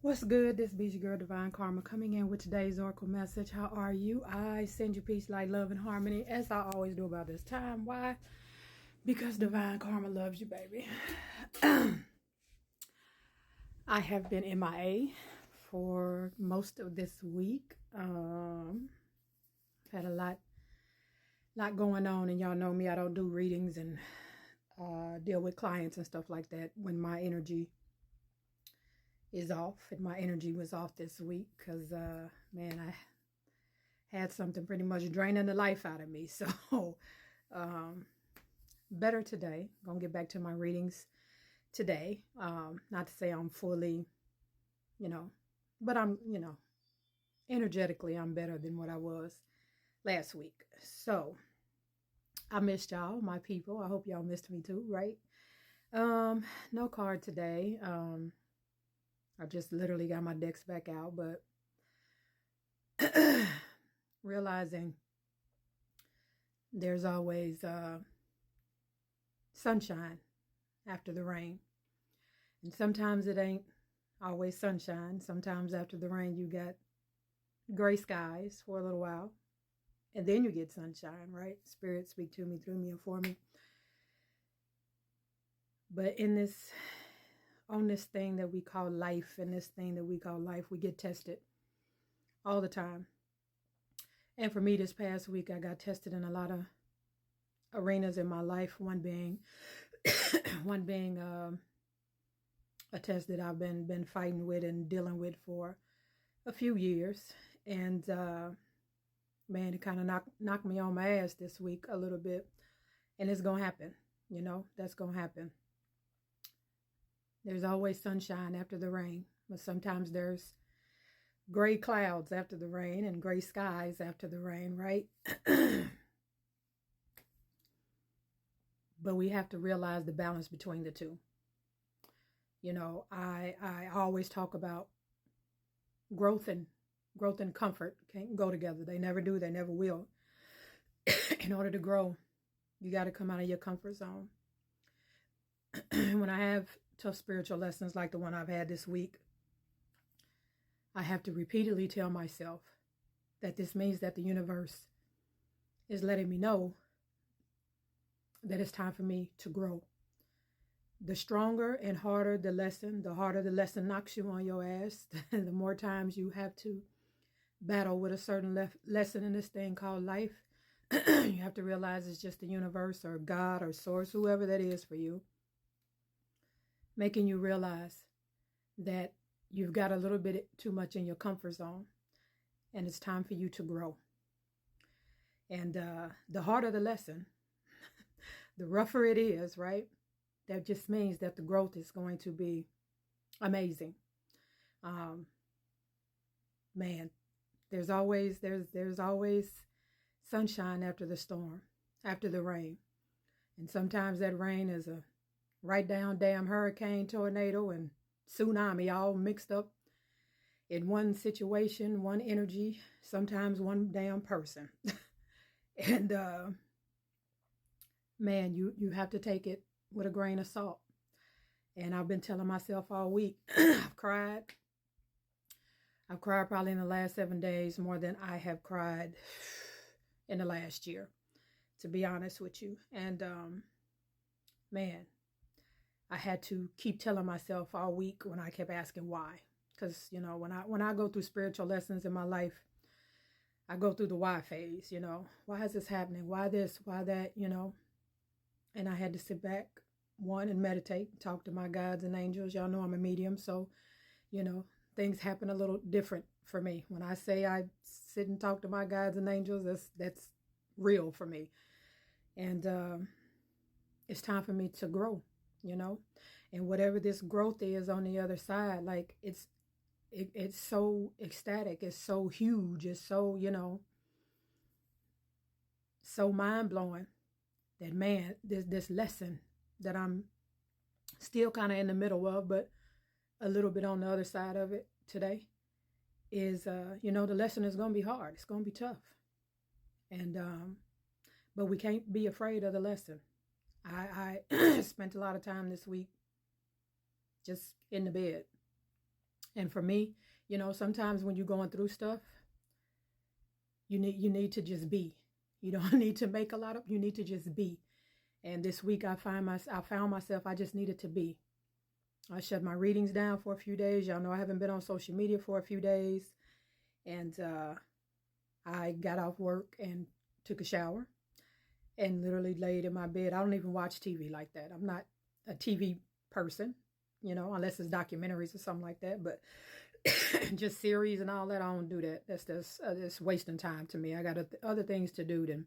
What's good? This is your girl Divine Karma coming in with today's oracle message. How are you? I send you peace, light, love, and harmony as I always do about this time. Why? Because Divine Karma loves you, baby. I have been MIA for most of this week. Had a lot going on, and y'all know me. I don't do readings and deal with clients and stuff like that when my energy is off, and my energy was off this week because man, I had something pretty much draining the life out of me. So better today. Gonna get back to my readings today. Not to say I'm fully, you know, but I'm, energetically I'm better than what I was last week. So I missed y'all, my people. I hope y'all missed me too, right? No card today. I just literally got my decks back out, but realizing there's always sunshine after the rain. And sometimes it ain't always sunshine. Sometimes after the rain you got gray skies for a little while. And then you get sunshine, right? Spirit speak to me, through me, and for me. But on this thing that we call life, we get tested all the time. And for me this past week, I got tested in a lot of arenas in my life. One being a test that I've been fighting with and dealing with for a few years. And man, it kind of knocked me on my ass this week a little bit. And it's gonna happen, that's gonna happen. There's always sunshine after the rain, but sometimes there's gray clouds after the rain and gray skies after the rain, right? But we have to realize the balance between the two. I always talk about growth and comfort can't go together. They never do, they never will. In order to grow, you got to come out of your comfort zone. When I have tough spiritual lessons like the one I've had this week, I have to repeatedly tell myself that this means that the universe is letting me know that it's time for me to grow. The stronger and harder the lesson knocks you on your ass, the more times you have to battle with a certain lesson in this thing called life. You have to realize it's just the universe or God or source, whoever that is for you, making you realize that you've got a little bit too much in your comfort zone and it's time for you to grow. And the harder the lesson, the rougher it is, right? That just means that the growth is going to be amazing. Man, there's always sunshine after the storm, after the rain. And sometimes that rain is a right down damn hurricane, tornado, and tsunami all mixed up in one situation, one energy, sometimes one damn person. And man, you have to take it with a grain of salt. And I've been telling myself all week, I've cried probably in the last 7 days more than I have cried in the last year, to be honest with you. And man, I had to keep telling myself all week when I kept asking why. Because, when I go through spiritual lessons in my life, I go through the why phase, Why is this happening? Why this? Why that? And I had to sit back, and meditate, talk to my guides and angels. Y'all know I'm a medium, so, things happen a little different for me. When I say I sit and talk to my guides and angels, that's real for me. And it's time for me to grow, and whatever this growth is on the other side, like it's so ecstatic, it's so huge, it's so, so mind-blowing that, man, this lesson that I'm still kind of in the middle of, but a little bit on the other side of it today is, the lesson is going to be hard. It's going to be tough. And, but we can't be afraid of the lesson. I spent a lot of time this week just in the bed, And for me, sometimes when you're going through stuff, you need to just be. You don't need to make a lot of, you need to just be. And this week I found myself, I just needed to be. I shut my readings down for a few days. Y'all know I haven't been on social media for a few days. And I got off work and took a shower and literally laid in my bed. I don't even watch TV like that. I'm not a TV person, unless it's documentaries or something like that. But just series and all that, I don't do that. That's just it's wasting time to me. I got other things to do than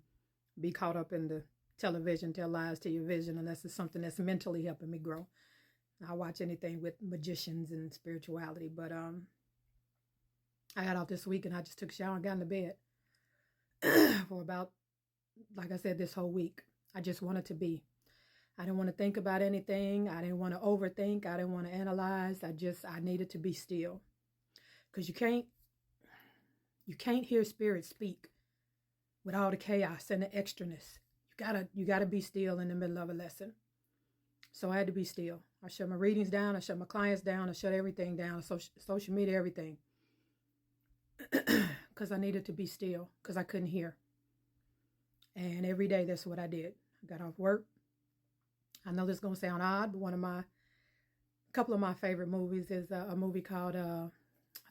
be caught up in the television, tell lies to your vision, unless it's something that's mentally helping me grow. I watch anything with magicians and spirituality, but I got off this week and I just took a shower and got in the bed for about, like I said, this whole week. I just wanted to be. I didn't want to think about anything. I didn't want to overthink. I didn't want to analyze. I needed to be still. Because you can't hear spirit speak with all the chaos and the extraness. You gotta be still in the middle of a lesson. So I had to be still. I shut my readings down. I shut my clients down. I shut everything down. Social media, everything. Because I needed to be still. Because I couldn't hear. And every day, that's what I did. I got off work. I know this is going to sound odd, but a couple of my favorite movies is a movie called, I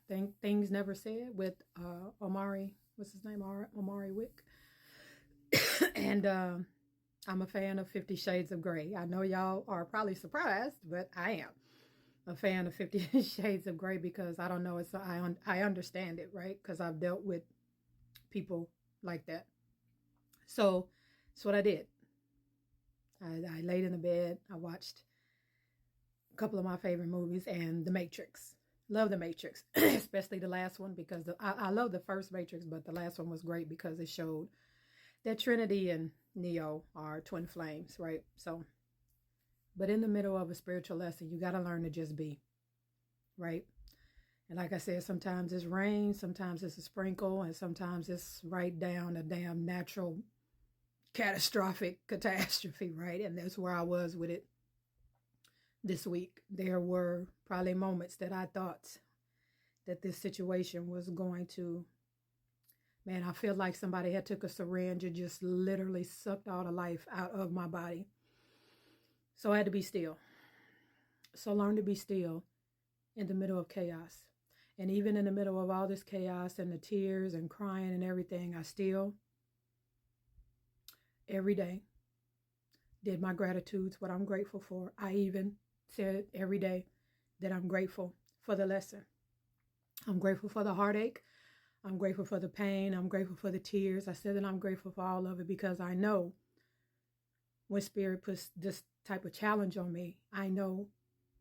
think, Things Never Said with Omari. What's his name? Omari Wick. And I'm a fan of 50 Shades of Grey. I know y'all are probably surprised, but I am a fan of 50 Shades of Grey because I don't know, I understand it, right? Because I've dealt with people like that. So that's what I did. I laid in the bed. I watched a couple of my favorite movies and The Matrix. Love The Matrix, especially the last one because I love the first Matrix, but the last one was great because it showed that Trinity and Neo are twin flames, right? So, but in the middle of a spiritual lesson, you got to learn to just be, right? And like I said, sometimes it's rain, sometimes it's a sprinkle, and sometimes it's right down a damn natural catastrophic catastrophe, right? And that's where I was with it this week. There were probably moments that I thought that this situation was going to, man, I feel like somebody had took a syringe and just literally sucked all the life out of my body. So I had to be still. So learn to be still in the middle of chaos. And even in the middle of all this chaos and the tears and crying and everything, I still, every day, did my gratitudes, what I'm grateful for. I even said every day that I'm grateful for the lesson. I'm grateful for the heartache. I'm grateful for the pain. I'm grateful for the tears. I said that I'm grateful for all of it because I know when Spirit puts this type of challenge on me, I know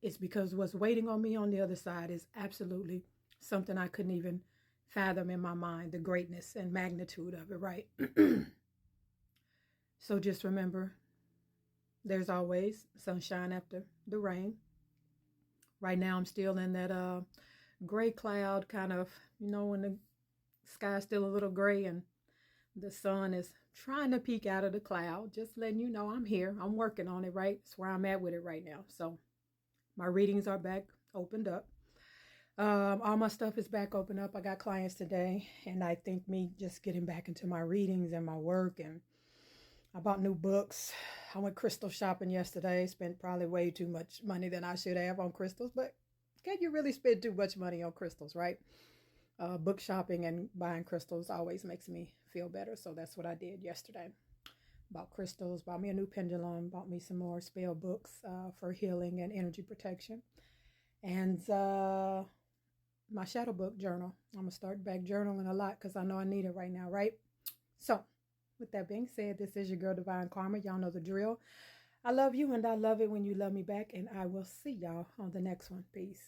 it's because what's waiting on me on the other side is absolutely something I couldn't even fathom in my mind, the greatness and magnitude of it, right? So just remember, there's always sunshine after the rain. Right now I'm still in that gray cloud kind of, when the sky's still a little gray and the sun is trying to peek out of the cloud. Just letting you know I'm here. I'm working on it, right? That's where I'm at with it right now. So my readings are back opened up. All my stuff is back open up. I got clients today, and I think me just getting back into my readings and my work, and I bought new books. I went crystal shopping yesterday. Spent probably way too much money than I should have on crystals, but can you really spend too much money on crystals, right? Book shopping and buying crystals always makes me feel better, so that's what I did yesterday. Bought crystals, bought me a new pendulum, bought me some more spell books for healing and energy protection, and my shadow book journal. I'm going to start back journaling a lot because I know I need it right now, right? So, with that being said, this is your girl, Divine Karma. Y'all know the drill. I love you, and I love it when you love me back, and I will see y'all on the next one. Peace.